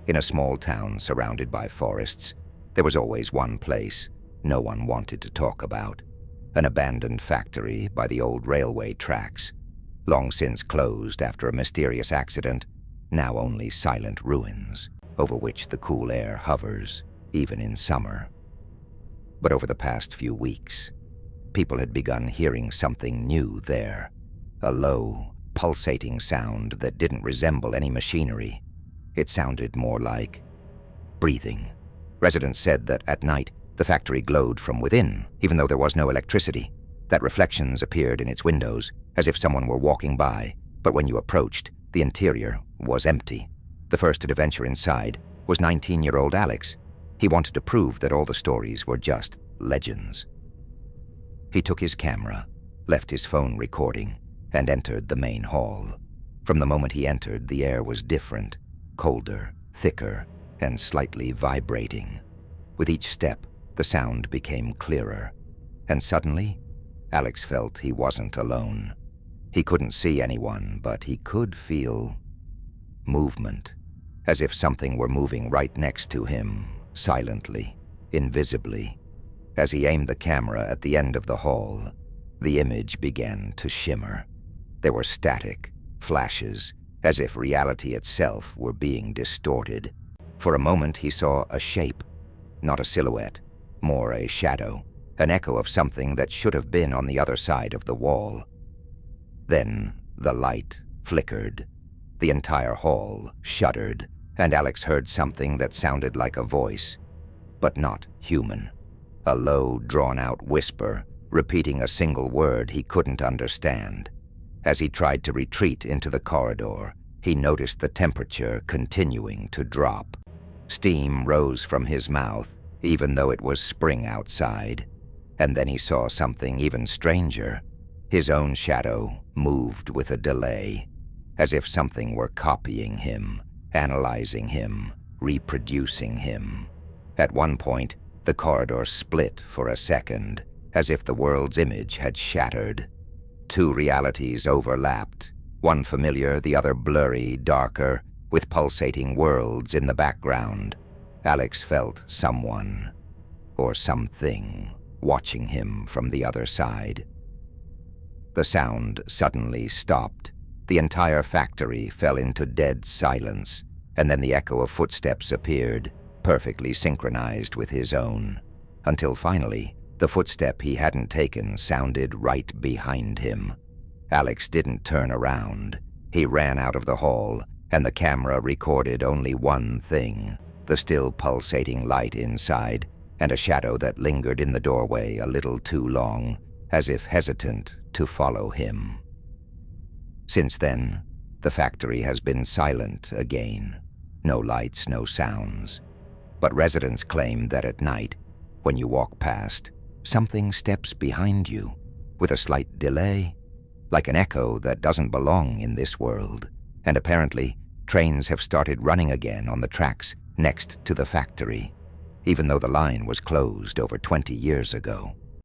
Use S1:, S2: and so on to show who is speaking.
S1: In a small town surrounded by forests, there was always one place no one wanted to talk about: an abandoned factory by the old railway tracks, long since closed after a mysterious accident, now only silent ruins over which the cool air hovers, even in summer. But over the past few weeks, people had begun hearing something new there, a low, pulsating sound that didn't resemble any machinery. It sounded more like breathing. Residents said that at night, the factory glowed from within, even though there was no electricity, that reflections appeared in its windows as if someone were walking by, but when you approached, the interior was empty. The first to venture inside was 19-year-old Alex. He wanted to prove that all the stories were just legends. He took his camera, left his phone recording, and entered the main hall. From the moment he entered, the air was different, colder, thicker, and slightly vibrating. With each step, the sound became clearer, and suddenly, Alex felt he wasn't alone. He couldn't see anyone, but he could feel movement, as if something were moving right next to him, silently, invisibly. As he aimed the camera at the end of the hall, the image began to shimmer. There were static flashes, as if reality itself were being distorted. For a moment he saw a shape, not a silhouette, more a shadow, an echo of something that should have been on the other side of the wall. Then the light flickered. The entire hall shuddered, and Alex heard something that sounded like a voice, but not human. A low, drawn-out whisper, repeating a single word he couldn't understand. As he tried to retreat into the corridor, he noticed the temperature continuing to drop. Steam rose from his mouth, even though it was spring outside. And then he saw something even stranger. His own shadow moved with a delay, as if something were copying him, analyzing him, reproducing him. At one point, the corridor split for a second, as if the world's image had shattered. Two realities overlapped, one familiar, the other blurry, darker, with pulsating worlds in the background. Alex felt someone, or something, watching him from the other side. The sound suddenly stopped. The entire factory fell into dead silence, and then the echo of footsteps appeared, perfectly synchronized with his own, until finally, the footstep he hadn't taken sounded right behind him. Alex didn't turn around. He ran out of the hall, and the camera recorded only one thing: the still pulsating light inside, and a shadow that lingered in the doorway a little too long, as if hesitant to follow him. Since then, the factory has been silent again. No lights, no sounds. But residents claim that at night, when you walk past, something steps behind you, with a slight delay, like an echo that doesn't belong in this world. And apparently, trains have started running again on the tracks next to the factory, even though the line was closed over 20 years ago.